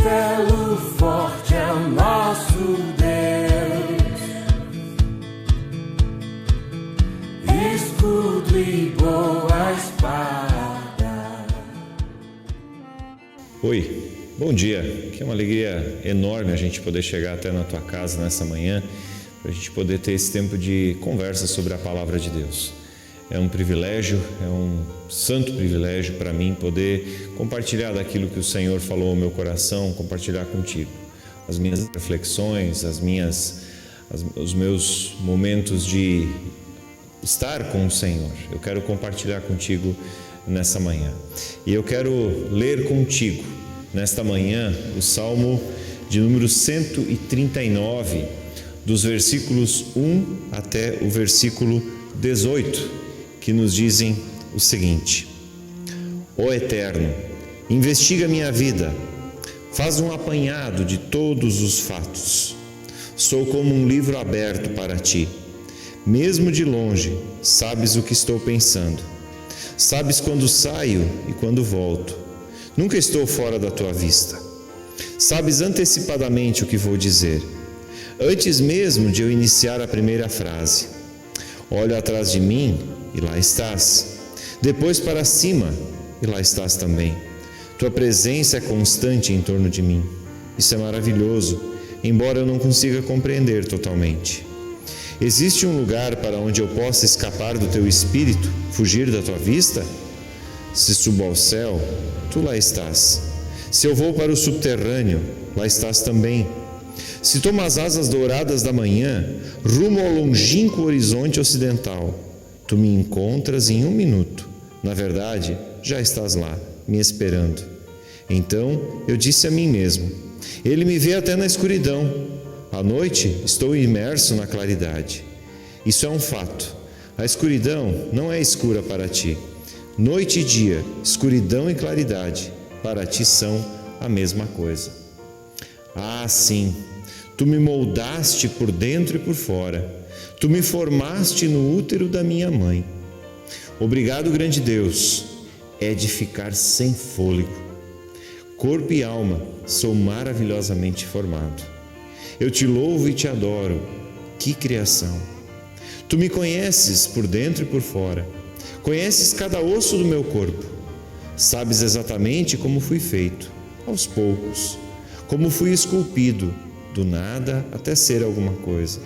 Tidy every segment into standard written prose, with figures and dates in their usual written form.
castelo forte é o nosso Deus, escudo e boa espada. Oi, bom dia. Que é uma alegria enorme a gente poder chegar até na tua casa nessa manhã, para a gente poder ter esse tempo de conversa sobre a palavra de Deus. É um privilégio, é um santo privilégio para mim poder compartilhar daquilo que o Senhor falou ao meu coração, compartilhar contigo. As minhas reflexões, os meus momentos de estar com o Senhor. Eu quero compartilhar contigo nessa manhã. E eu quero ler contigo, nesta manhã, o Salmo de número 139, dos versículos 1 até o versículo 18. Que nos dizem o seguinte: Ó Eterno, investiga minha vida, faz um apanhado de todos os fatos. Sou como um livro aberto para ti. Mesmo de longe, sabes o que estou pensando. Sabes quando saio e quando volto. Nunca estou fora da tua vista. Sabes antecipadamente o que vou dizer, antes mesmo de eu iniciar a primeira frase. Olho atrás de mim e lá estás. Depois para cima e lá estás também. Tua presença é constante em torno de mim. Isso é maravilhoso, embora eu não consiga compreender totalmente. Existe um lugar para onde eu possa escapar do teu espírito, fugir da tua vista? Se subo ao céu, tu lá estás. Se eu vou para o subterrâneo, lá estás também. Se tomo as asas douradas da manhã, rumo ao longínquo horizonte ocidental, tu me encontras em 1 minuto. Na verdade, já estás lá, me esperando. Então eu disse a mim mesmo: Ele me vê até na escuridão. À noite estou imerso na claridade. Isso é um fato. A escuridão não é escura para ti. Noite e dia, escuridão e claridade, para ti são a mesma coisa. Ah, sim, tu me moldaste por dentro e por fora. Tu me formaste no útero da minha mãe. Obrigado, grande Deus, é de ficar sem fôlego. Corpo e alma sou maravilhosamente formado. Eu te louvo e te adoro. Que criação! Tu me conheces por dentro e por fora. Conheces cada osso do meu corpo. Sabes exatamente como fui feito, aos poucos. Como fui esculpido, do nada até ser alguma coisa.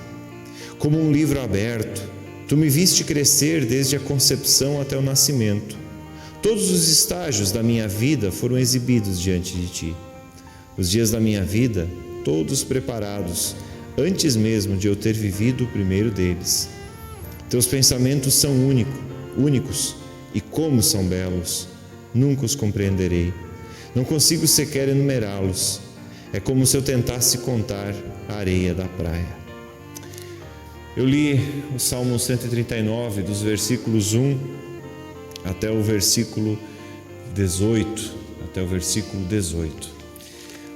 Como um livro aberto, tu me viste crescer desde a concepção até o nascimento. Todos os estágios da minha vida foram exibidos diante de ti. Os dias da minha vida, todos preparados, antes mesmo de eu ter vivido o primeiro deles. Teus pensamentos são únicos, e como são belos! Nunca os compreenderei. Não consigo sequer enumerá-los. É como se eu tentasse contar a areia da praia. Eu li o Salmo 139, dos versículos 1 até o versículo 18.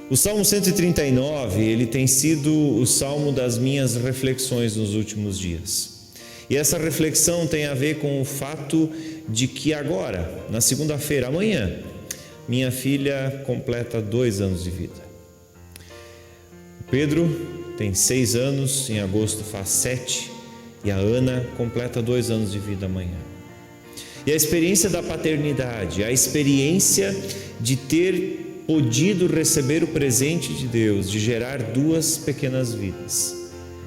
O Salmo 139, ele tem sido o salmo das minhas reflexões nos últimos dias. E essa reflexão tem a ver com o fato de que agora, na segunda-feira, amanhã, minha filha completa 2 anos de vida. O Pedro tem 6 anos, em agosto faz 7, e a Ana completa 2 anos de vida amanhã. E a experiência da paternidade, a experiência de ter podido receber o presente de Deus, de gerar 2 pequenas vidas,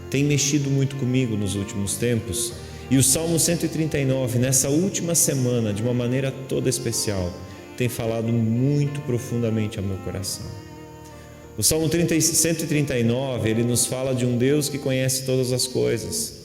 tem mexido muito comigo nos últimos tempos. E o Salmo 139, nessa última semana, de uma maneira toda especial, tem falado muito profundamente ao meu coração. O Salmo 139, ele nos fala de um Deus que conhece todas as coisas.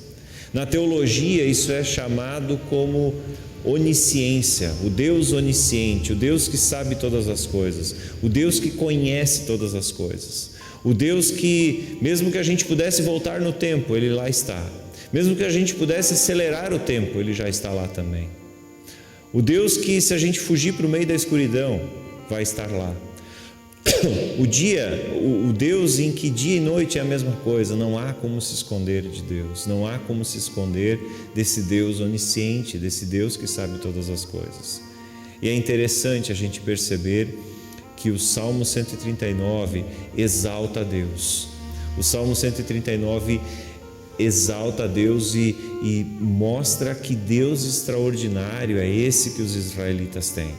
Na teologia, isso é chamado como onisciência, o Deus onisciente, o Deus que sabe todas as coisas, o Deus que conhece todas as coisas, o Deus que, mesmo que a gente pudesse voltar no tempo, Ele lá está. Mesmo que a gente pudesse acelerar o tempo, Ele já está lá também. O Deus que, se a gente fugir para o meio da escuridão, vai estar lá. O Deus em que dia e noite é a mesma coisa. Não há como se esconder de Deus, não há como se esconder desse Deus onisciente, desse Deus que sabe todas as coisas. E é interessante a gente perceber que o Salmo 139 exalta a Deus. O Salmo 139 exalta a Deus e mostra que Deus extraordinário é esse que os israelitas têm.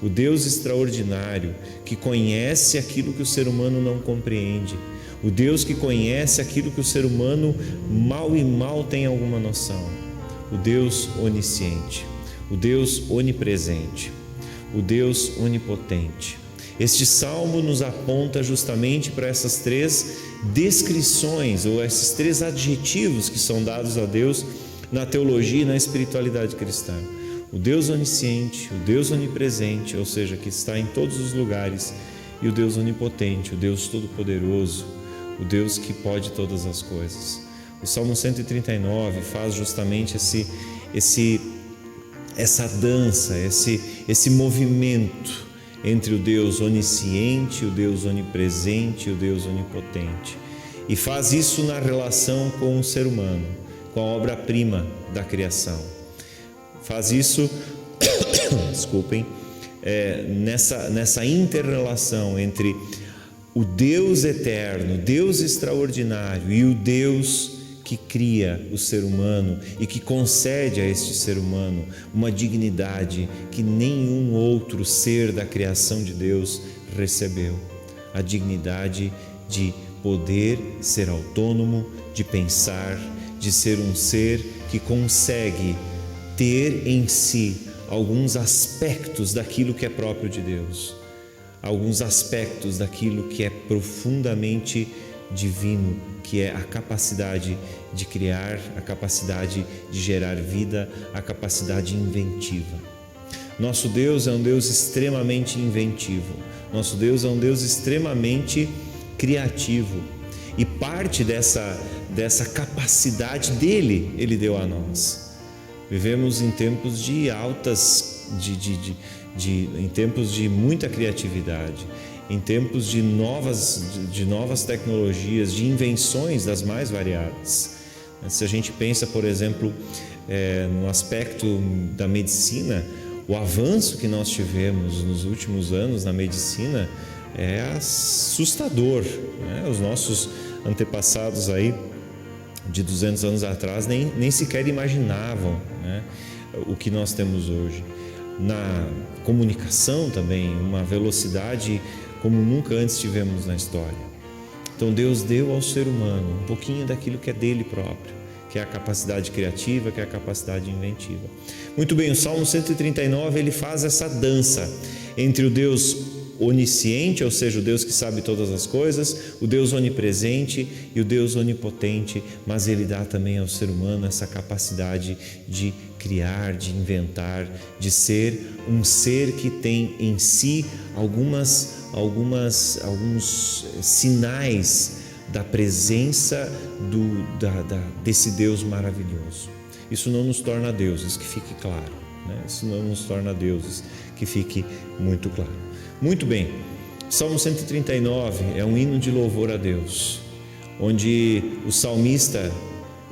O Deus extraordinário que conhece aquilo que o ser humano não compreende. O Deus que conhece aquilo que o ser humano mal e mal tem alguma noção. O Deus onisciente, o Deus onipresente, o Deus onipotente. Este salmo nos aponta justamente para essas três descrições ou esses três adjetivos que são dados a Deus na teologia e na espiritualidade cristã. O Deus onisciente, o Deus onipresente, ou seja, que está em todos os lugares, e o Deus onipotente, o Deus todo-poderoso, o Deus que pode todas as coisas. O Salmo 139 faz justamente essa dança, esse movimento entre o Deus onisciente, o Deus onipresente e o Deus onipotente. E faz isso na relação com o ser humano, com a obra-prima da criação. Faz isso, desculpem, nessa inter-relação entre o Deus eterno, Deus extraordinário e o Deus que cria o ser humano e que concede a este ser humano uma dignidade que nenhum outro ser da criação de Deus recebeu. A dignidade de poder ser autônomo, de pensar, de ser um ser que consegue ter em si alguns aspectos daquilo que é próprio de Deus, alguns aspectos daquilo que é profundamente divino, que é a capacidade de criar, a capacidade de gerar vida, a capacidade inventiva. Nosso Deus é um Deus extremamente inventivo, nosso Deus é um Deus extremamente criativo, e parte dessa capacidade dele, ele deu a nós. Vivemos em tempos de em tempos de muita criatividade, em tempos de novas tecnologias, de invenções das mais variadas. Se a gente pensa, por exemplo, no aspecto da medicina, o avanço que nós tivemos nos últimos anos na medicina é assustador, né? Os nossos antepassados aí de 200 anos atrás nem sequer imaginavam, né, o que nós temos hoje. Na comunicação também, uma velocidade como nunca antes tivemos na história. Então Deus deu ao ser humano um pouquinho daquilo que é dele próprio, que é a capacidade criativa, que é a capacidade inventiva. Muito bem, o Salmo 139 ele faz essa dança entre o Deus onisciente, ou seja, o Deus que sabe todas as coisas, o Deus onipresente e o Deus onipotente, mas ele dá também ao ser humano essa capacidade de criar, de inventar, de ser um ser que tem em si alguns sinais da presença desse Deus maravilhoso. Isso não nos torna deuses, que fique claro, né? Isso não nos torna deuses, que fique muito claro. Muito bem, Salmo 139 é um hino de louvor a Deus, onde o salmista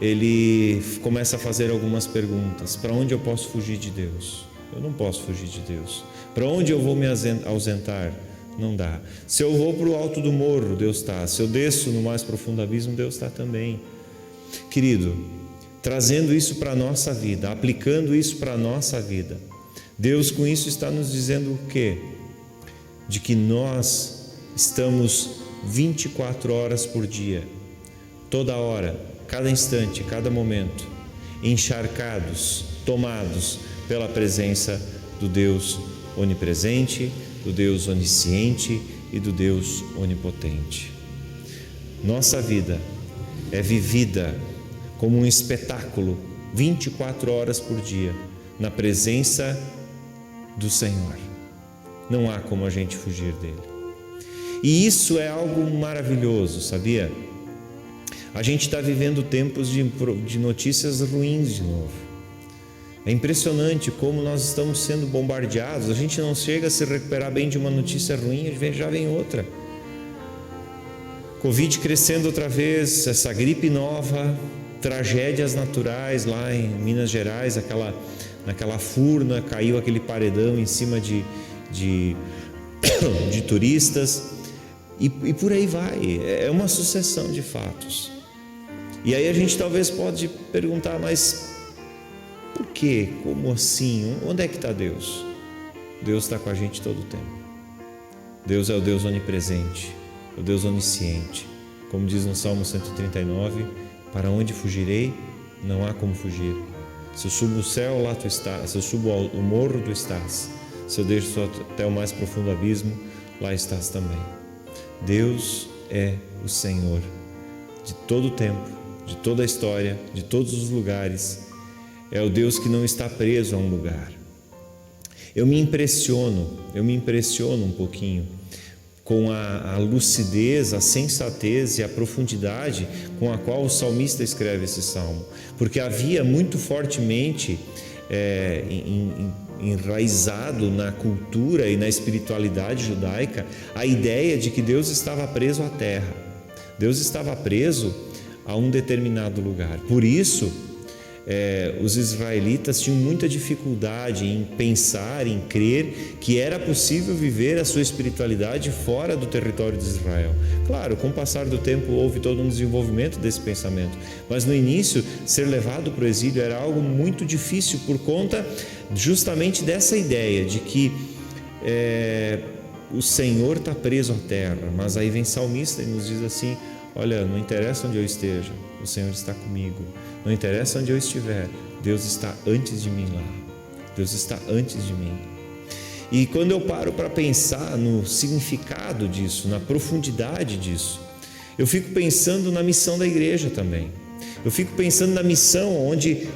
ele começa a fazer algumas perguntas. Para onde eu posso fugir de Deus? Eu não posso fugir de Deus. Para onde eu vou me ausentar? Não dá. Se eu vou para o alto do morro, Deus está. Se eu desço no mais profundo abismo, Deus está também. Querido, trazendo isso para a nossa vida, aplicando isso para a nossa vida, Deus com isso está nos dizendo o quê? De que nós estamos 24 horas por dia, toda hora, cada instante, cada momento, encharcados, tomados pela presença do Deus onipresente, do Deus onisciente e do Deus onipotente. Nossa vida é vivida como um espetáculo 24 horas por dia, na presença do Senhor. Não há como a gente fugir dele. E isso é algo maravilhoso, sabia? A gente está vivendo tempos de notícias ruins de novo. É impressionante como nós estamos sendo bombardeados. A gente não chega a se recuperar bem de uma notícia ruim, já vem outra. Covid crescendo outra vez, essa gripe nova, tragédias naturais lá em Minas Gerais, naquela furna caiu aquele paredão em cima de de turistas, e por aí vai. É uma sucessão de fatos. E aí a gente talvez pode perguntar, mas por quê? Como assim? Onde é que está Deus? Deus está com a gente todo o tempo. Deus é o Deus onipresente, o Deus onisciente. Como diz no Salmo 139, para onde fugirei? Não há como fugir. Se eu subo o céu, lá tu estás. Se eu subo ao morro, tu estás. Se eu deixo até o mais profundo abismo, lá estás também. Deus é o Senhor de todo o tempo, de toda a história, de todos os lugares. É o Deus que não está preso a um lugar. Eu me impressiono um pouquinho com a lucidez, a sensatez e a profundidade com a qual o salmista escreve esse salmo, porque havia muito fortemente enraizado na cultura e na espiritualidade judaica a ideia de que Deus estava preso à terra, Deus estava preso a um determinado lugar. Por isso, os israelitas tinham muita dificuldade em pensar, em crer que era possível viver a sua espiritualidade fora do território de Israel. Claro, com o passar do tempo houve todo um desenvolvimento desse pensamento, mas no início ser levado para o exílio era algo muito difícil por conta justamente dessa ideia de que o Senhor está preso à terra. Mas aí vem salmista e nos diz assim: olha, não interessa onde eu esteja, o Senhor está comigo. Não interessa onde eu estiver, Deus está antes de mim lá. Deus está antes de mim. E quando eu paro para pensar no significado disso, na profundidade disso, eu fico pensando na missão da igreja também. Eu fico pensando na missão onde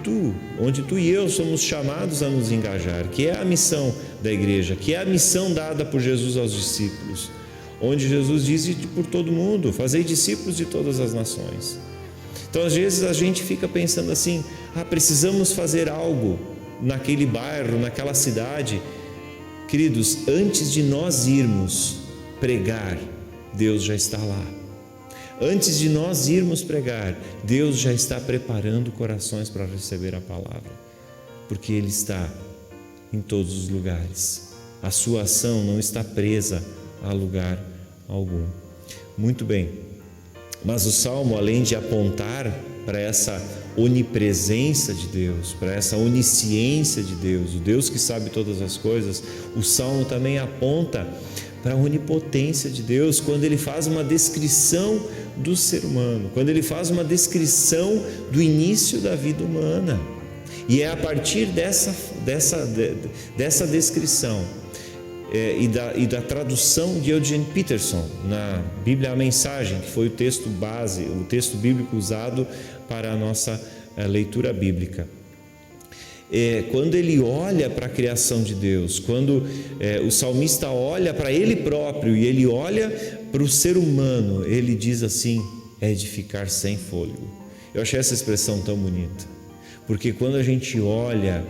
tu e eu somos chamados a nos engajar, que é a missão da igreja, que é a missão dada por Jesus aos discípulos, onde Jesus diz por todo mundo: fazei discípulos de todas as nações. Então às vezes a gente fica pensando assim: precisamos fazer algo naquele bairro, naquela cidade. Queridos, antes de nós irmos pregar, Deus já está lá. Antes de nós irmos pregar, Deus já está preparando corações para receber a palavra, porque Ele está em todos os lugares. A sua ação não está presa a lugar algum. Muito bem, mas o Salmo, além de apontar para essa onipresença de Deus, para essa onisciência de Deus, o Deus que sabe todas as coisas, o Salmo também aponta para a onipotência de Deus, quando ele faz uma descrição do ser humano, quando ele faz uma descrição do início da vida humana. E é a partir dessa descrição e da tradução de Eugene Peterson na Bíblia A Mensagem, que foi o texto base, o texto bíblico usado para a nossa leitura bíblica. Quando ele olha para a criação de Deus, quando o salmista olha para ele próprio e ele olha para o ser humano, ele diz assim: é de ficar sem fôlego. Eu achei essa expressão tão bonita, porque quando a gente olha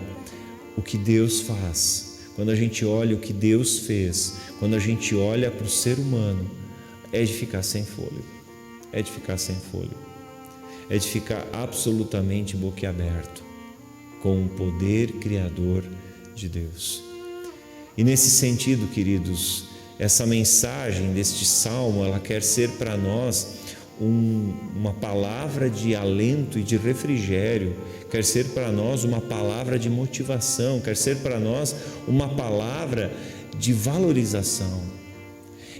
o que Deus faz, quando a gente olha o que Deus fez, quando a gente olha para o ser humano, é de ficar sem fôlego, é de ficar sem fôlego, é de ficar absolutamente boquiaberto com o poder criador de Deus. E nesse sentido, queridos, essa mensagem deste salmo, ela quer ser para nós uma palavra de alento e de refrigério, quer ser para nós uma palavra de motivação, quer ser para nós uma palavra de valorização.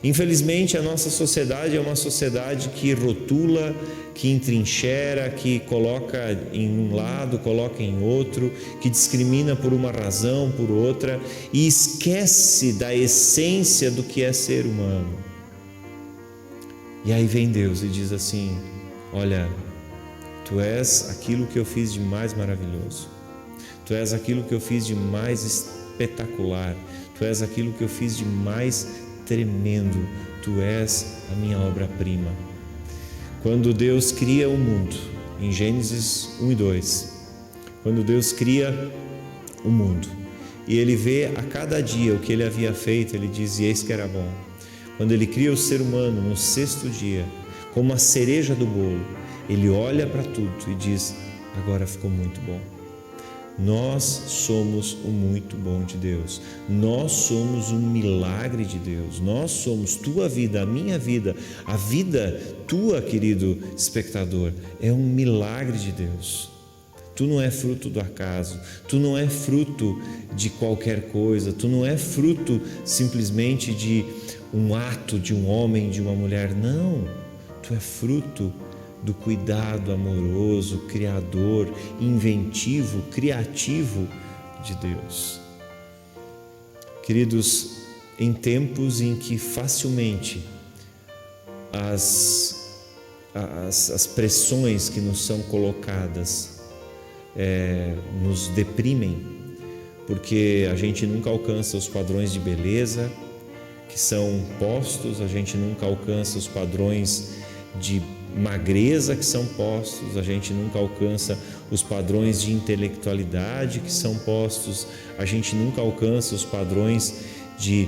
Infelizmente, a nossa sociedade é uma sociedade que rotula, que entrincheira, que coloca em um lado, coloca em outro, que discrimina por uma razão, por outra, e esquece da essência do que é ser humano. E aí vem Deus e diz assim: olha, tu és aquilo que eu fiz de mais maravilhoso, tu és aquilo que eu fiz de mais espetacular, tu és aquilo que eu fiz de mais tremendo, tu és a minha obra-prima. Quando Deus cria o mundo, em Gênesis 1 e 2, quando Deus cria o mundo e Ele vê a cada dia o que Ele havia feito, Ele diz: e eis que era bom. Quando Ele cria o ser humano no sexto dia, como a cereja do bolo, Ele olha para tudo e diz: agora ficou muito bom. Nós somos o muito bom de Deus, nós somos um milagre de Deus, nós somos tua vida, a minha vida, a vida tua, querido espectador, é um milagre de Deus. Tu não é fruto do acaso, tu não é fruto de qualquer coisa, tu não é fruto simplesmente de um ato de um homem, de uma mulher, não, tu é fruto do cuidado amoroso, criador, inventivo, criativo de Deus. Queridos, em tempos em que facilmente as pressões que nos são colocadas nos deprimem, porque a gente nunca alcança os padrões de beleza que são postos, a gente nunca alcança os padrões de magreza que são postos, a gente nunca alcança os padrões de intelectualidade que são postos, a gente nunca alcança os padrões de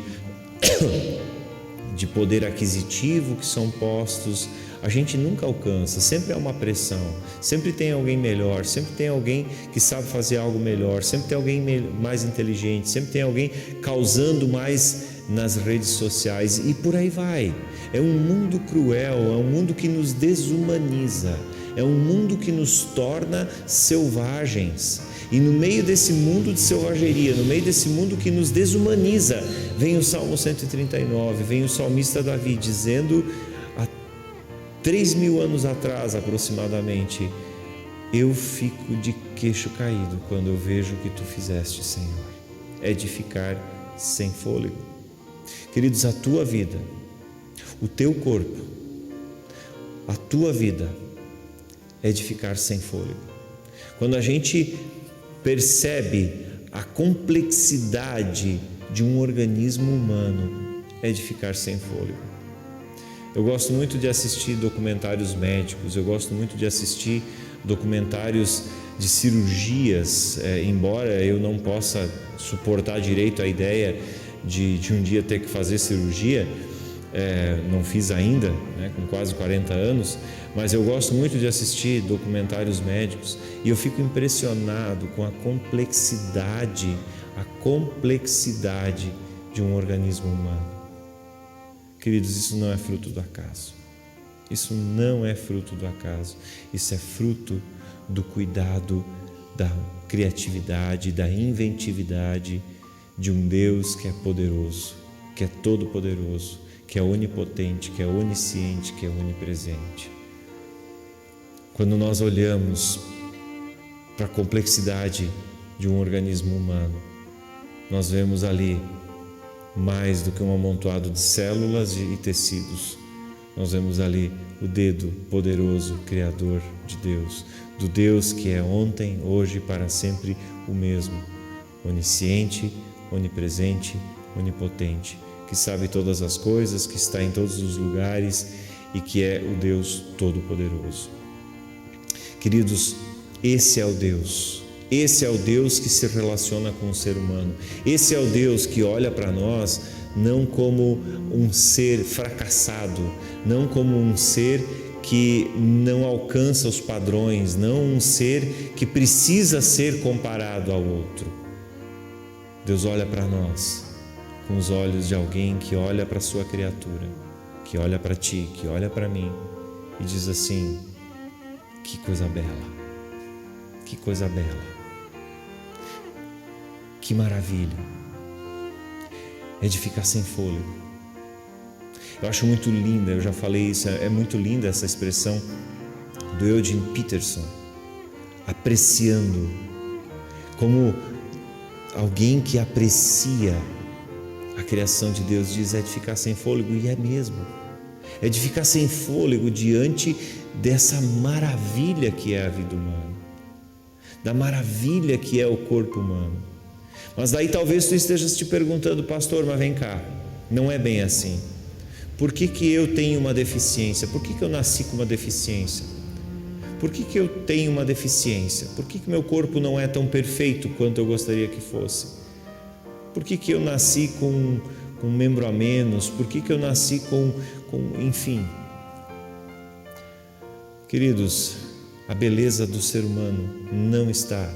poder aquisitivo que são postos, a gente nunca alcança, sempre há uma pressão, sempre tem alguém melhor, sempre tem alguém que sabe fazer algo melhor, sempre tem alguém mais inteligente, sempre tem alguém causando mais nas redes sociais e por aí vai. É um mundo cruel, é um mundo que nos desumaniza, é um mundo que nos torna selvagens. E no meio desse mundo de selvageria, no meio desse mundo que nos desumaniza, vem o Salmo 139, vem o salmista Davi dizendo, há 3.000 anos atrás aproximadamente: eu fico de queixo caído quando eu vejo o que tu fizeste, Senhor. É de ficar sem fôlego. Queridos, a tua vida, o teu corpo, a tua vida é de ficar sem fôlego. Quando a gente percebe a complexidade de um organismo humano, é de ficar sem fôlego. Eu gosto muito de assistir documentários médicos, eu gosto muito de assistir documentários de cirurgias, embora eu não possa suportar direito a ideia de um dia ter que fazer cirurgia, não fiz ainda, com quase 40 anos, mas eu gosto muito de assistir documentários médicos e eu fico impressionado com a complexidade de um organismo humano. Queridos, isso não é fruto do acaso, isso não é fruto do acaso, isso é fruto do cuidado, da criatividade, da inventividade de um Deus que é poderoso, que é todo-poderoso, que é onipotente, que é onisciente, que é onipresente. Quando nós olhamos para a complexidade de um organismo humano, nós vemos ali mais do que um amontoado de células e tecidos. Nós vemos ali o dedo poderoso, criador de Deus, do Deus que é ontem, hoje e para sempre o mesmo, onisciente, onipresente, onipotente, que sabe todas as coisas, que está em todos os lugares e que é o Deus Todo-Poderoso. Queridos, esse é o Deus que se relaciona com o ser humano, esse é o Deus que olha para nós não como um ser fracassado, não como um ser que não alcança os padrões, não um ser que precisa ser comparado ao outro. Deus olha para nós com os olhos de alguém que olha para a sua criatura, que olha para ti, que olha para mim e diz assim: que coisa bela, que coisa bela, que maravilha, é de ficar sem fôlego. Eu acho muito linda, eu já falei isso, é muito linda essa expressão do Eugene Peterson, apreciando, como alguém que aprecia a criação de Deus diz, é de ficar sem fôlego, e é mesmo, é de ficar sem fôlego diante dessa maravilha que é a vida humana, da maravilha que é o corpo humano. Mas daí talvez tu estejas te perguntando, pastor, mas vem cá, não é bem assim. Por que eu tenho uma deficiência? Por que eu nasci com uma deficiência? Por que eu tenho uma deficiência? Por que meu corpo não é tão perfeito quanto eu gostaria que fosse? Por que eu nasci com um membro a menos? Por que eu nasci enfim? Queridos, a beleza do ser humano não está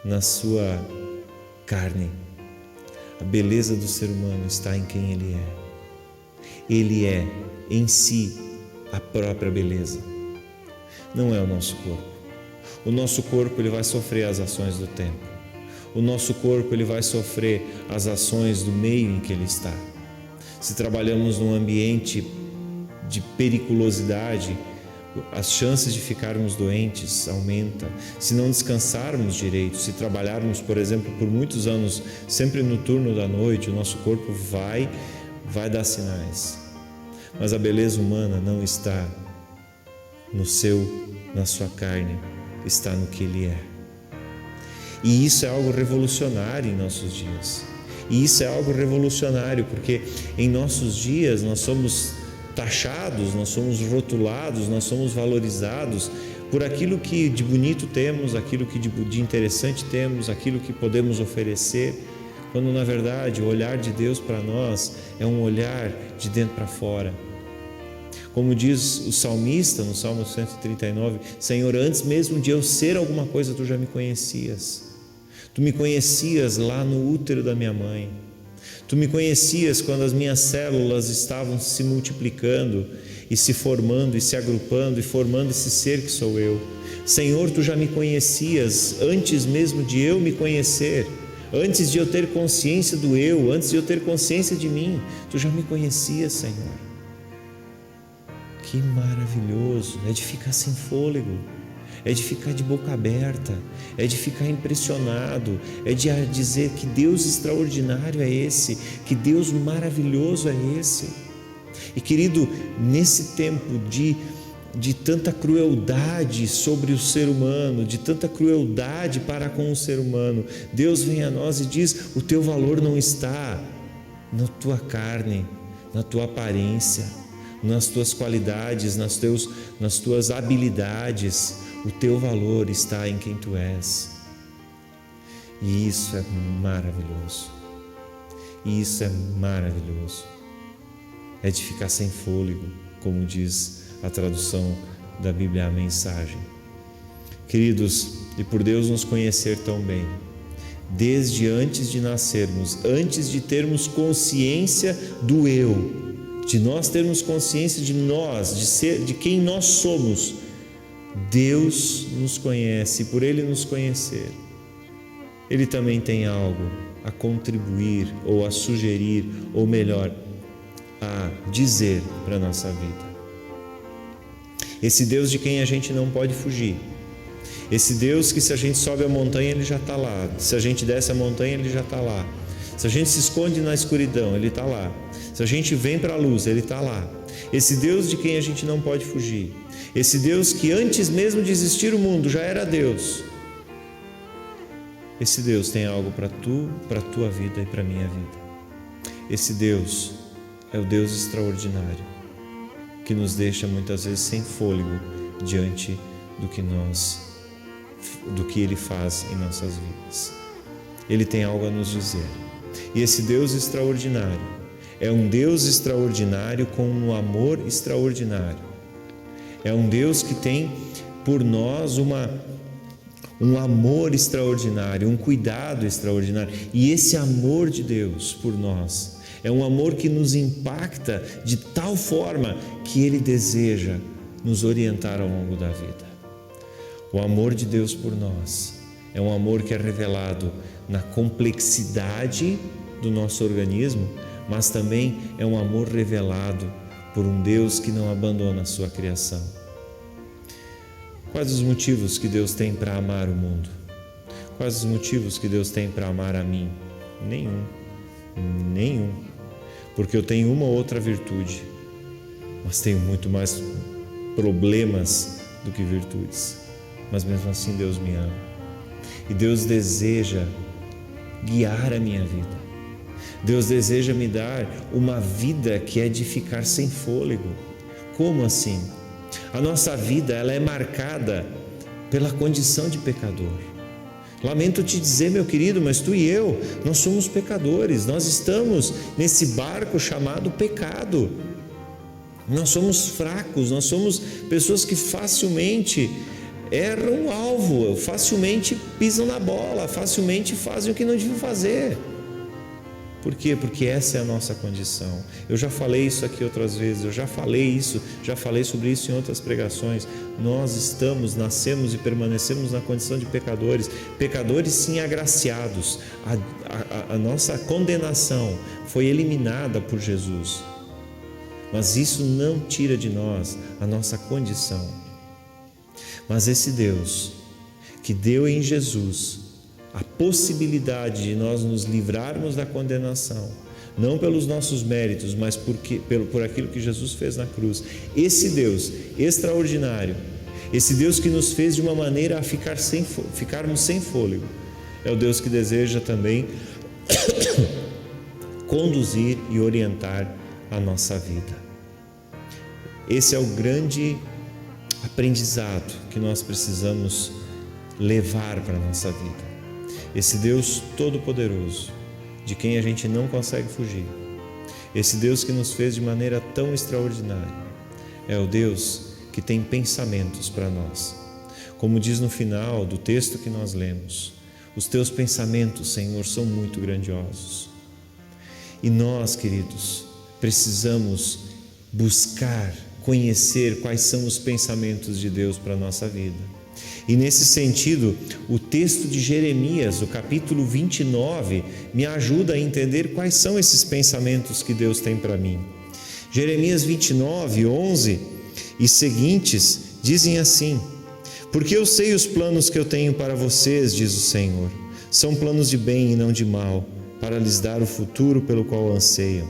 na sua carne. A beleza do ser humano está em quem ele é. Ele é em si a própria beleza. Não é o nosso corpo. O nosso corpo ele vai sofrer as ações do tempo. O nosso corpo ele vai sofrer as ações do meio em que ele está. Se trabalhamos num ambiente de periculosidade, as chances de ficarmos doentes aumentam. Se não descansarmos direito, se trabalharmos, por exemplo, por muitos anos sempre no turno da noite, o nosso corpo vai dar sinais. Mas a beleza humana não está na sua carne, está no que ele é. E isso é algo revolucionário em nossos dias. E isso é algo revolucionário porque em nossos dias nós somos taxados, nós somos rotulados, nós somos valorizados por aquilo que de bonito temos, aquilo que de interessante temos, aquilo que podemos oferecer, quando na verdade o olhar de Deus para nós é um olhar de dentro para fora. Como diz o salmista no Salmo 139, Senhor, antes mesmo de eu ser alguma coisa, Tu já me conhecias. Tu me conhecias lá no útero da minha mãe. Tu me conhecias quando as minhas células estavam se multiplicando e se formando e se agrupando e formando esse ser que sou eu. Senhor, Tu já me conhecias antes mesmo de eu me conhecer, antes de eu ter consciência do eu, antes de eu ter consciência de mim. Tu já me conhecias, Senhor. Que maravilhoso, é de ficar sem fôlego, é de ficar de boca aberta, é de ficar impressionado, é de dizer que Deus extraordinário é esse, que Deus maravilhoso é esse. E querido, nesse tempo de tanta crueldade sobre o ser humano, de tanta crueldade para com o ser humano, Deus vem a nós e diz: o teu valor não está na tua carne, na tua aparência, nas tuas qualidades, nas tuas habilidades. O teu valor está em quem tu és. E isso é maravilhoso. E isso é maravilhoso. É de ficar sem fôlego, como diz a tradução da Bíblia, a mensagem. Queridos, e por Deus nos conhecer tão bem, desde antes de nascermos, antes de termos consciência do eu, de nós termos consciência de nós, de quem nós somos, Deus nos conhece, e por Ele nos conhecer, Ele também tem algo a contribuir, ou a sugerir, ou melhor, a dizer para a nossa vida. Esse Deus de quem a gente não pode fugir, esse Deus que se a gente sobe a montanha, Ele já está lá, se a gente desce a montanha, Ele já está lá, se a gente se esconde na escuridão, Ele está lá, se a gente vem para a luz, Ele está lá. Esse Deus de quem a gente não pode fugir, esse Deus que antes mesmo de existir o mundo já era Deus, esse Deus tem algo para a tua vida e para a minha vida. Esse Deus é o Deus extraordinário, que nos deixa muitas vezes sem fôlego diante do que Ele faz em nossas vidas. Ele tem algo a nos dizer. E esse Deus extraordinário é um Deus extraordinário com um amor extraordinário. É um Deus que tem por nós um amor extraordinário, um cuidado extraordinário. E esse amor de Deus por nós é um amor que nos impacta de tal forma que Ele deseja nos orientar ao longo da vida. O amor de Deus por nós é um amor que é revelado na complexidade do nosso organismo, mas também é um amor revelado por um Deus que não abandona a sua criação. Quais os motivos que Deus tem para amar o mundo? Quais os motivos que Deus tem para amar a mim? Nenhum. Porque eu tenho uma ou outra virtude, mas tenho muito mais problemas do que virtudes. Mas mesmo assim Deus me ama. E Deus deseja guiar a minha vida. Deus deseja me dar uma vida que é de ficar sem fôlego. Como assim? A nossa vida ela é marcada pela condição de pecador. Lamento te dizer, meu querido, mas tu e eu, nós somos pecadores. Nós estamos nesse barco chamado pecado. Nós somos fracos, nós somos pessoas que facilmente erram o alvo, facilmente pisam na bola, facilmente fazem o que não deviam fazer. Por quê? Porque essa é a nossa condição. Eu já falei isso aqui outras vezes, já falei sobre isso em outras pregações. Nós nascemos e permanecemos na condição de pecadores, pecadores sim agraciados. A nossa condenação foi eliminada por Jesus, mas isso não tira de nós a nossa condição. Mas esse Deus que deu em Jesus a possibilidade de nós nos livrarmos da condenação, não pelos nossos méritos, mas por aquilo que Jesus fez na cruz. Esse Deus extraordinário, esse Deus que nos fez de uma maneira a ficarmos sem fôlego, é o Deus que deseja também conduzir e orientar a nossa vida. Esse é o grande aprendizado que nós precisamos levar para a nossa vida. Esse Deus todo-poderoso, de quem a gente não consegue fugir, esse Deus que nos fez de maneira tão extraordinária, é o Deus que tem pensamentos para nós. Como diz no final do texto que nós lemos, os teus pensamentos, Senhor, são muito grandiosos. E nós, queridos, precisamos buscar, conhecer quais são os pensamentos de Deus para a nossa vida. E nesse sentido, o texto de Jeremias, o capítulo 29, me ajuda a entender quais são esses pensamentos que Deus tem para mim. Jeremias 29, 11 e seguintes dizem assim: porque eu sei os planos que eu tenho para vocês, diz o Senhor, são planos de bem e não de mal, para lhes dar o futuro pelo qual anseiam.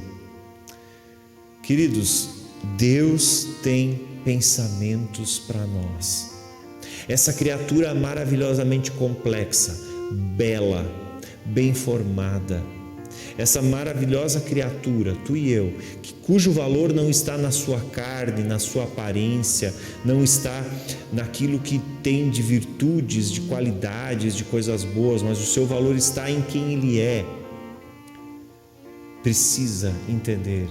Queridos, Deus tem pensamentos para nós. Essa criatura maravilhosamente complexa, bela, bem formada, essa maravilhosa criatura, tu e eu, cujo valor não está na sua carne, na sua aparência, não está naquilo que tem de virtudes, de qualidades, de coisas boas, mas o seu valor está em quem Ele é. Precisa entender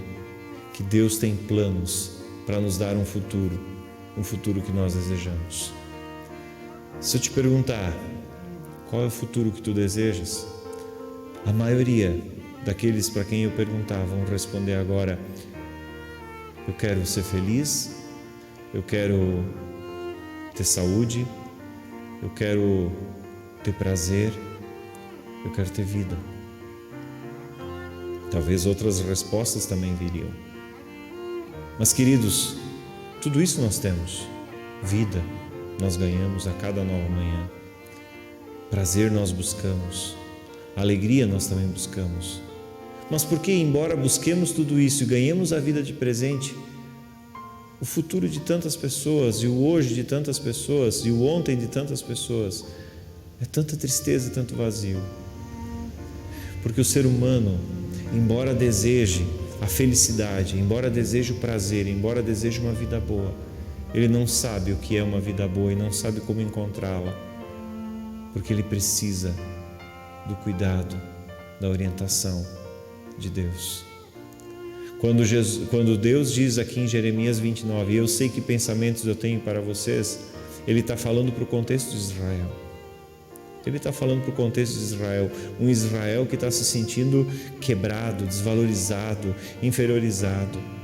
que Deus tem planos para nos dar um futuro que nós desejamos. Se eu te perguntar qual é o futuro que tu desejas, a maioria daqueles para quem eu perguntar vão responder agora: eu quero ser feliz, eu quero ter saúde, eu quero ter prazer, eu quero ter vida. Talvez outras respostas também viriam. Mas, queridos, tudo isso nós temos. Vida nós ganhamos a cada nova manhã. Prazer nós buscamos. Alegria nós também buscamos. Mas por que, embora busquemos tudo isso e ganhemos a vida de presente, o futuro de tantas pessoas, e o hoje de tantas pessoas, e o ontem de tantas pessoas, é tanta tristeza e tanto vazio? Porque o ser humano, embora deseje a felicidade, embora deseje o prazer, embora deseje uma vida boa, ele não sabe o que é uma vida boa e não sabe como encontrá-la, porque ele precisa do cuidado, da orientação de Deus. Quando Deus diz aqui em Jeremias 29, eu sei que pensamentos eu tenho para vocês, Ele está falando para o contexto de Israel. Ele está falando para o contexto de Israel, um Israel que está se sentindo quebrado, desvalorizado, inferiorizado.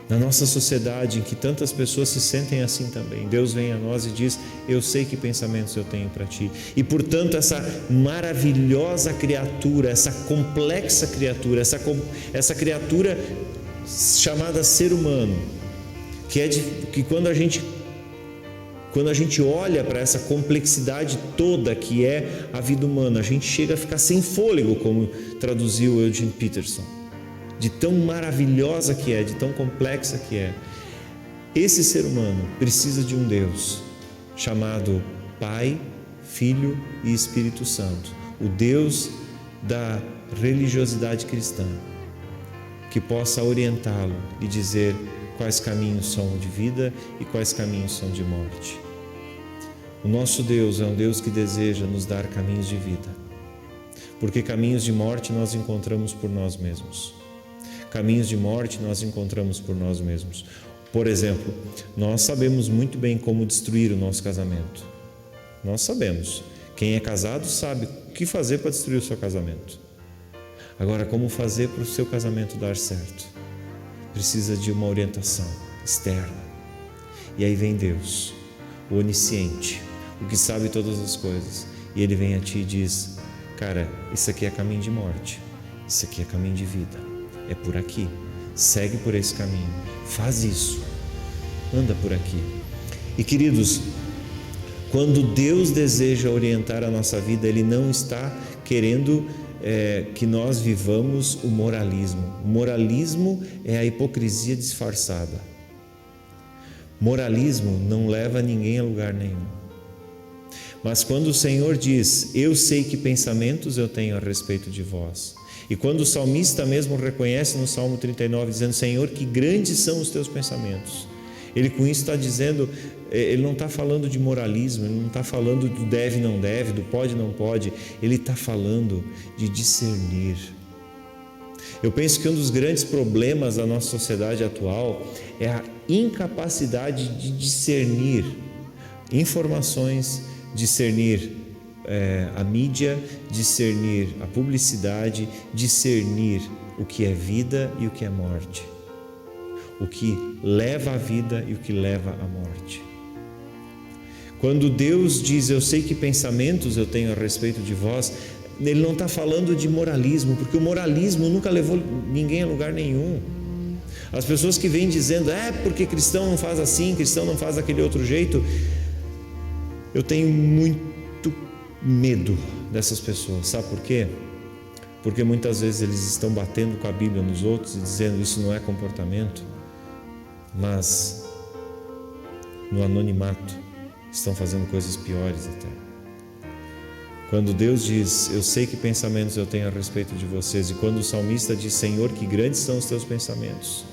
Na nossa sociedade, em que tantas pessoas se sentem assim também, Deus vem a nós e diz, eu sei que pensamentos eu tenho para ti. E portanto essa maravilhosa criatura, essa complexa criatura, essa criatura chamada ser humano, que quando a gente olha para essa complexidade toda que é a vida humana, a gente chega a ficar sem fôlego, como traduziu Eugene Peterson. De tão maravilhosa que é, de tão complexa que é. Esse ser humano precisa de um Deus chamado Pai, Filho e Espírito Santo, o Deus da religiosidade cristã, que possa orientá-lo e dizer quais caminhos são de vida e quais caminhos são de morte. O nosso Deus é um Deus que deseja nos dar caminhos de vida, porque caminhos de morte nós encontramos por nós mesmos. Caminhos de morte nós encontramos por nós mesmos. Por exemplo, nós sabemos muito bem como destruir o nosso casamento. Nós sabemos. Quem é casado sabe o que fazer para destruir o seu casamento. Agora, como fazer para o seu casamento dar certo? Precisa de uma orientação externa. E aí vem Deus, o onisciente, o que sabe todas as coisas. E Ele vem a ti e diz: cara, isso aqui é caminho de morte, isso aqui é caminho de vida, é por aqui, segue por esse caminho, faz isso, anda por aqui. E queridos, quando Deus deseja orientar a nossa vida, Ele não está querendo que nós vivamos o moralismo. O moralismo é a hipocrisia disfarçada. Moralismo não leva ninguém a lugar nenhum. Mas quando o Senhor diz: eu sei que pensamentos eu tenho a respeito de vós, e quando o salmista mesmo reconhece no Salmo 39, dizendo: Senhor, que grandes são os teus pensamentos, ele com isso está dizendo, ele não está falando de moralismo, ele não está falando do deve não deve, do pode não pode, ele está falando de discernir. Eu penso que um dos grandes problemas da nossa sociedade atual é a incapacidade de discernir informações, discernir a mídia, discernir a publicidade, discernir o que é vida e o que é morte, o que leva à vida e o que leva à morte. Quando Deus diz: eu sei que pensamentos eu tenho a respeito de vós, Ele não está falando de moralismo, porque o moralismo nunca levou ninguém a lugar nenhum. As pessoas que vêm dizendo: porque cristão não faz assim, cristão não faz daquele outro jeito, eu tenho muito medo dessas pessoas. Sabe por quê? Porque muitas vezes eles estão batendo com a Bíblia nos outros e dizendo: isso não é comportamento, mas no anonimato estão fazendo coisas piores até. Quando Deus diz: eu sei que pensamentos eu tenho a respeito de vocês, e quando o salmista diz: Senhor, que grandes são os teus pensamentos,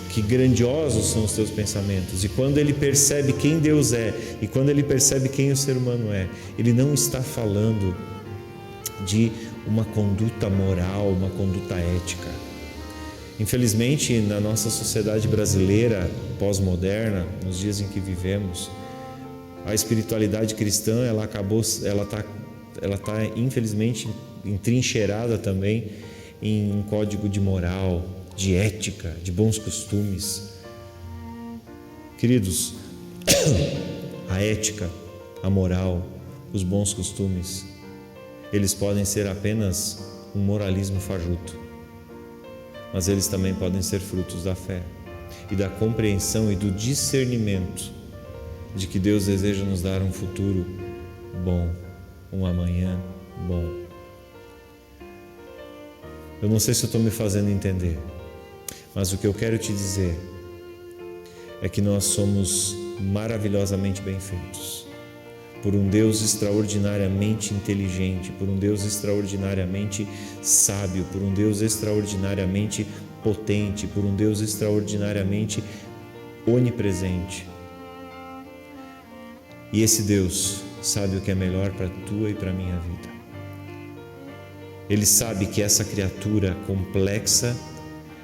que grandiosos são os teus pensamentos, e quando ele percebe quem Deus é, e quando ele percebe quem o ser humano é, ele não está falando de uma conduta moral, uma conduta ética. Infelizmente, na nossa sociedade brasileira pós-moderna, nos dias em que vivemos, a espiritualidade cristã ela está infelizmente entrincheirada também em um código de moral, de ética, de bons costumes. Queridos, a ética, a moral, os bons costumes, eles podem ser apenas um moralismo fajuto, mas eles também podem ser frutos da fé e da compreensão e do discernimento de que Deus deseja nos dar um futuro bom, um amanhã bom. Eu não sei se eu estou me fazendo entender, mas o que eu quero te dizer é que nós somos maravilhosamente bem feitos por um Deus extraordinariamente inteligente, por um Deus extraordinariamente sábio, por um Deus extraordinariamente potente, por um Deus extraordinariamente onipresente. E esse Deus sabe o que é melhor para a tua e para a minha vida. Ele sabe que essa criatura complexa,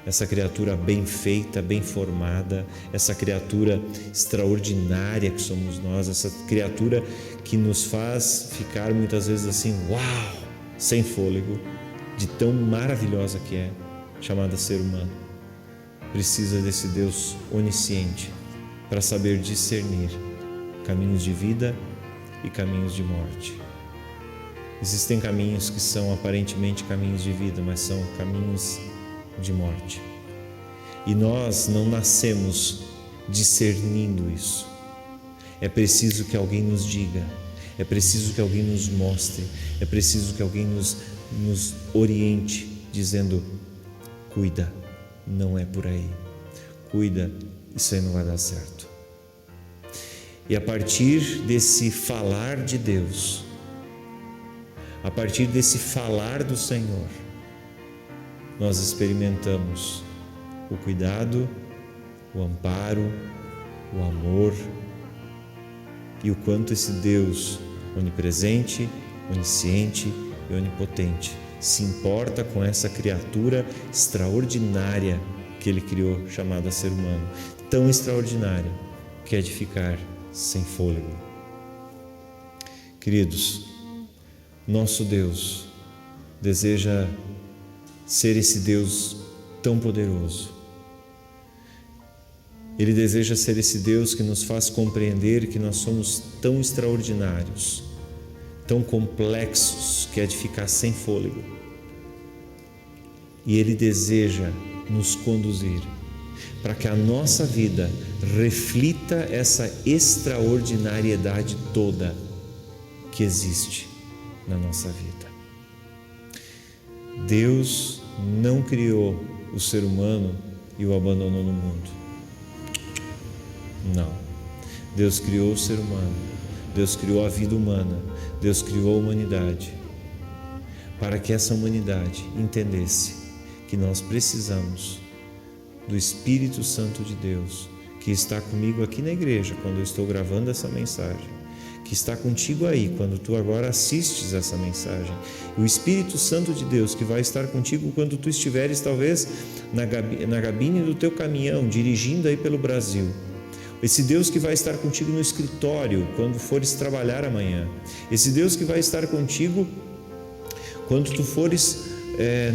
essa criatura bem feita, bem formada, essa criatura extraordinária que somos nós, essa criatura que nos faz ficar muitas vezes assim, uau, sem fôlego, de tão maravilhosa que é, chamada ser humano, precisa desse Deus onisciente para saber discernir caminhos de vida e caminhos de morte. Existem caminhos que são aparentemente caminhos de vida, mas são caminhos de morte. E nós não nascemos discernindo isso. É preciso que alguém nos diga, é preciso que alguém nos mostre, é preciso que alguém nos oriente, dizendo: cuida, não é por aí, cuida, isso aí não vai dar certo. E a partir desse falar de Deus, a partir desse falar do Senhor, nós experimentamos o cuidado, o amparo, o amor e o quanto esse Deus onipresente, onisciente e onipotente se importa com essa criatura extraordinária que Ele criou, chamada ser humano, tão extraordinária, que é de ficar sem fôlego. Queridos, nosso Deus deseja ser esse Deus tão poderoso. Ele deseja ser esse Deus que nos faz compreender que nós somos tão extraordinários, tão complexos, que é de ficar sem fôlego. E Ele deseja nos conduzir para que a nossa vida reflita essa extraordinariedade toda que existe na nossa vida. Deus não criou o ser humano e o abandonou no mundo. Não. Deus criou o ser humano, Deus criou a vida humana, Deus criou a humanidade, para que essa humanidade entendesse que nós precisamos do Espírito Santo de Deus, que está comigo aqui na igreja quando eu estou gravando essa mensagem, que está contigo aí quando tu agora assistes essa mensagem, e o Espírito Santo de Deus que vai estar contigo quando tu estiveres talvez na cabine do teu caminhão, dirigindo aí pelo Brasil. Esse Deus que vai estar contigo no escritório quando fores trabalhar amanhã. Esse Deus que vai estar contigo quando tu fores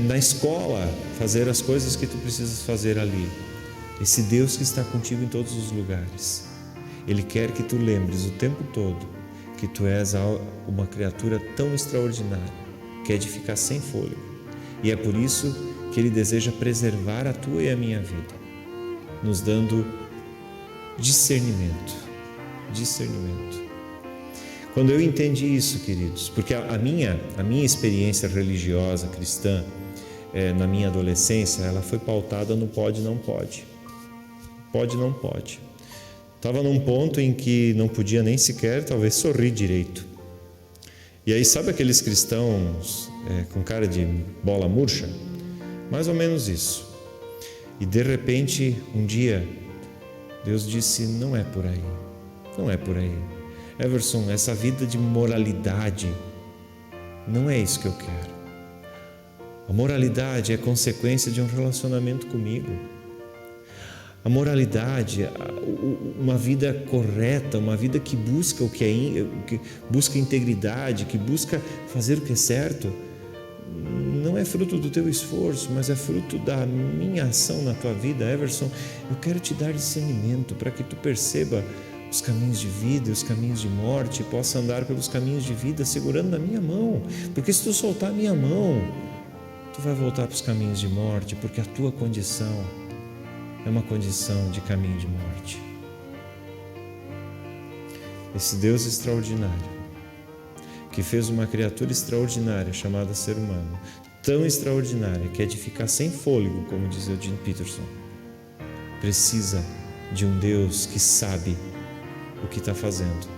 na escola fazer as coisas que tu precisas fazer ali. Esse Deus que está contigo em todos os lugares. Ele quer que tu lembres o tempo todo que tu és uma criatura tão extraordinária, que é de ficar sem fôlego. E é por isso que Ele deseja preservar a tua e a minha vida, nos dando discernimento. Quando eu entendi isso, queridos, porque a minha experiência religiosa cristã, na minha adolescência, ela foi pautada no pode, não pode. Pode, não pode. Estava num ponto em que não podia nem sequer, talvez, sorrir direito. E aí, sabe aqueles cristãos com cara de bola murcha? Mais ou menos isso. E de repente, um dia, Deus disse, não é por aí. Everson, essa vida de moralidade, não é isso que eu quero. A moralidade é consequência de um relacionamento comigo. A moralidade, uma vida correta, uma vida que busca que busca integridade, que busca fazer o que é certo, não é fruto do teu esforço, mas é fruto da minha ação na tua vida. Everson, eu quero te dar discernimento para que tu perceba os caminhos de vida e os caminhos de morte e possa andar pelos caminhos de vida segurando na minha mão, porque se tu soltar a minha mão, tu vai voltar para os caminhos de morte, porque a tua condição é uma condição de caminho de morte. Esse Deus extraordinário, que fez uma criatura extraordinária chamada ser humano, tão extraordinária que é de ficar sem fôlego, como diz o Eugene Peterson, precisa de um Deus que sabe o que está fazendo.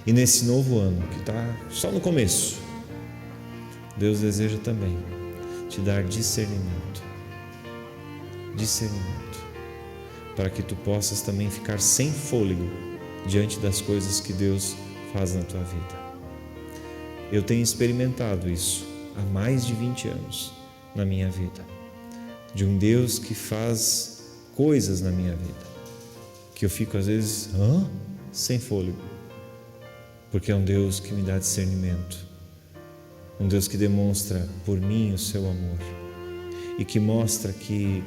E nesse novo ano, que está só no começo, Deus deseja também te dar discernimento, para que tu possas também ficar sem fôlego diante das coisas que Deus faz na tua vida. Eu tenho experimentado isso há mais de 20 anos na minha vida, de um Deus que faz coisas na minha vida, que eu fico às vezes sem fôlego, porque é um Deus que me dá discernimento, um Deus que demonstra por mim o seu amor e que mostra que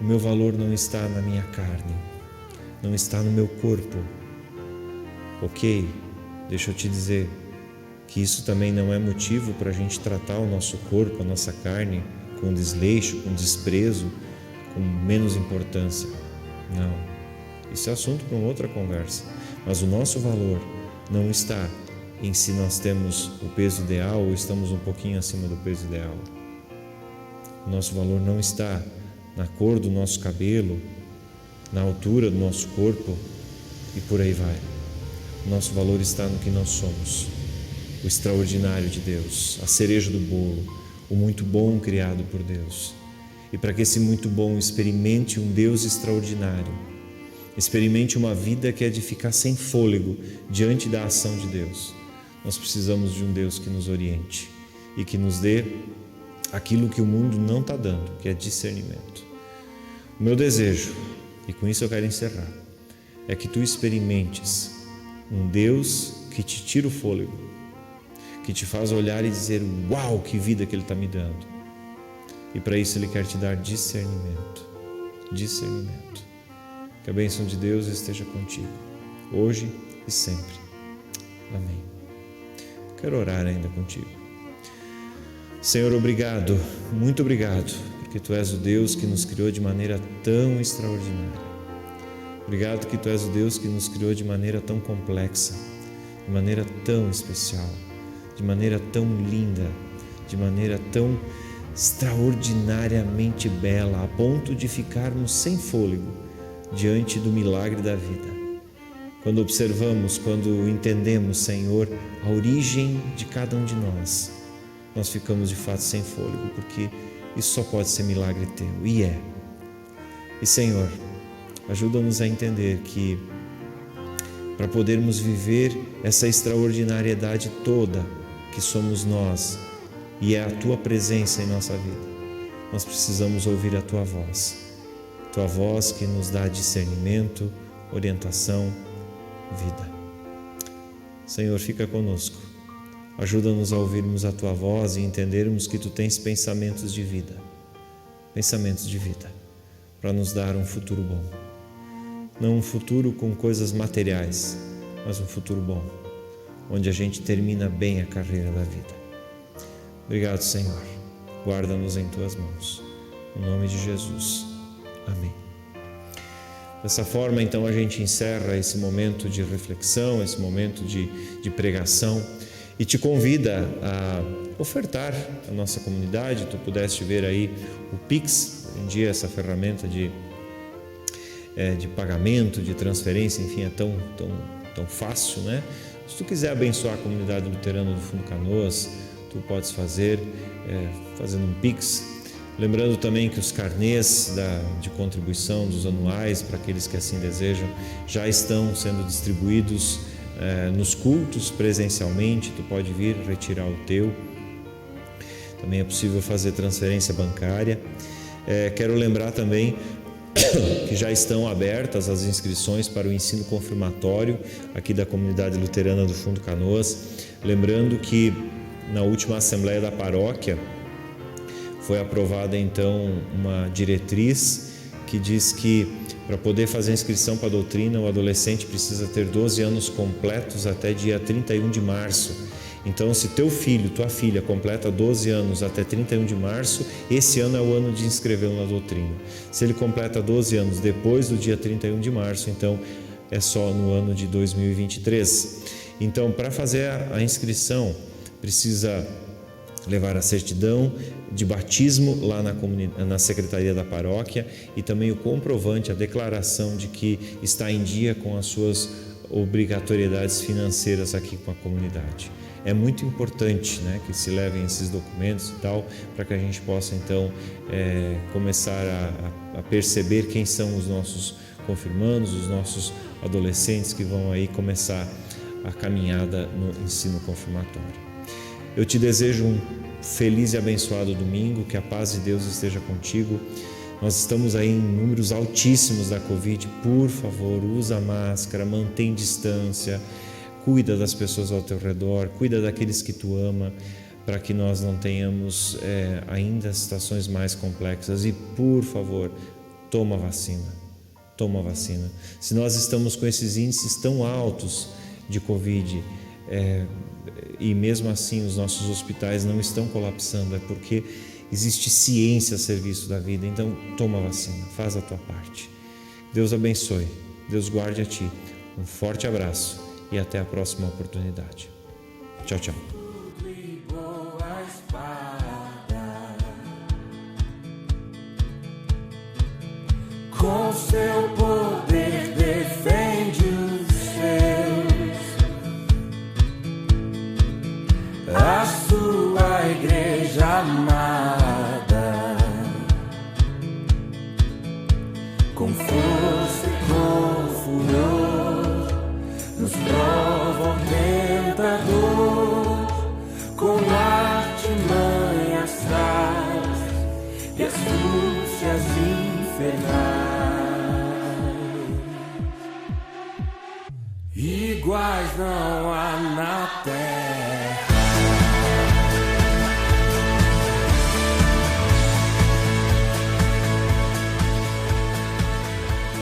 o meu valor não está na minha carne, não está no meu corpo. Ok, deixa eu te dizer que isso também não é motivo para a gente tratar o nosso corpo, a nossa carne, com desleixo, com desprezo, com menos importância. Não, isso é assunto para uma outra conversa. Mas o nosso valor não está em se nós temos o peso ideal ou estamos um pouquinho acima do peso ideal. O nosso valor não está na cor do nosso cabelo, na altura do nosso corpo e por aí vai. O nosso valor está no que nós somos, o extraordinário de Deus, a cereja do bolo, o muito bom criado por Deus. E para que esse muito bom experimente um Deus extraordinário, experimente uma vida que é de ficar sem fôlego diante da ação de Deus, nós precisamos de um Deus que nos oriente e que nos dê aquilo que o mundo não está dando, que é discernimento. O meu desejo, e com isso eu quero encerrar, é que tu experimentes um Deus que te tira o fôlego, que te faz olhar e dizer: uau, que vida que Ele está me dando. E para isso Ele quer te dar discernimento. Discernimento. Que a bênção de Deus esteja contigo, hoje e sempre. Amém. Quero orar ainda contigo. Senhor, obrigado, muito obrigado, porque Tu és o Deus que nos criou de maneira tão extraordinária. Obrigado que Tu és o Deus que nos criou de maneira tão complexa, de maneira tão especial, de maneira tão linda, de maneira tão extraordinariamente bela, a ponto de ficarmos sem fôlego diante do milagre da vida. Quando observamos, quando entendemos, Senhor, a origem de cada um de nós, nós ficamos de fato sem fôlego, porque isso só pode ser milagre Teu, e é. E Senhor, ajuda-nos a entender que para podermos viver essa extraordinariedade toda que somos nós, e é a Tua presença em nossa vida, nós precisamos ouvir a Tua voz que nos dá discernimento, orientação, vida. Senhor, fica conosco, ajuda-nos a ouvirmos a Tua voz e entendermos que Tu tens pensamentos de vida, para nos dar um futuro bom. Não um futuro com coisas materiais, mas um futuro bom, onde a gente termina bem a carreira da vida. Obrigado, Senhor. Guarda-nos em Tuas mãos. Em nome de Jesus. Amém. Dessa forma, então, a gente encerra esse momento de reflexão, esse momento de pregação, e te convida a ofertar à nossa comunidade. Tu pudeste ver aí o Pix, hoje em dia essa ferramenta de pagamento, de transferência, enfim, é tão fácil, né? Se tu quiser abençoar a comunidade luterana do Fundo Canoas, tu podes fazer, fazendo um Pix. Lembrando também que os carnês de contribuição dos anuais, para aqueles que assim desejam, já estão sendo distribuídos nos cultos presencialmente. Tu pode vir retirar o teu. Também é possível fazer transferência bancária. Quero lembrar também que já estão abertas as inscrições para o ensino confirmatório aqui da comunidade luterana do Fundo Canoas. Lembrando que na última Assembleia da Paróquia foi aprovada então uma diretriz que diz que para poder fazer inscrição para a doutrina, o adolescente precisa ter 12 anos completos até dia 31 de março. Então, se teu filho, tua filha completa 12 anos até 31 de março, esse ano é o ano de inscrevê-lo na doutrina. Se ele completa 12 anos depois do dia 31 de março, então é só no ano de 2023. Então, para fazer a inscrição, precisa levar a certidão de batismo lá na secretaria da paróquia e também o comprovante, a declaração de que está em dia com as suas obrigatoriedades financeiras aqui com a comunidade. É muito importante, né, que se levem esses documentos e tal, para que a gente possa então começar a perceber quem são os nossos confirmandos, os nossos adolescentes que vão aí começar a caminhada no ensino confirmatório. Eu te desejo um feliz e abençoado domingo, que a paz de Deus esteja contigo. Nós estamos aí em números altíssimos da Covid. Por favor, usa máscara, mantém distância, cuida das pessoas ao teu redor, cuida daqueles que tu ama, para que nós não tenhamos ainda situações mais complexas. E, por favor, toma vacina. Se nós estamos com esses índices tão altos de Covid, e mesmo assim os nossos hospitais não estão colapsando, é porque existe ciência a serviço da vida. Então toma vacina, faz a tua parte. Deus abençoe, Deus guarde a ti. Um forte abraço e até a próxima oportunidade. Tchau, tchau. Com seu poder defende os seus, a sua igreja amada, com força e com furor, nos prova o tentador, com artimanhas e astúcias infernais. Iguais não há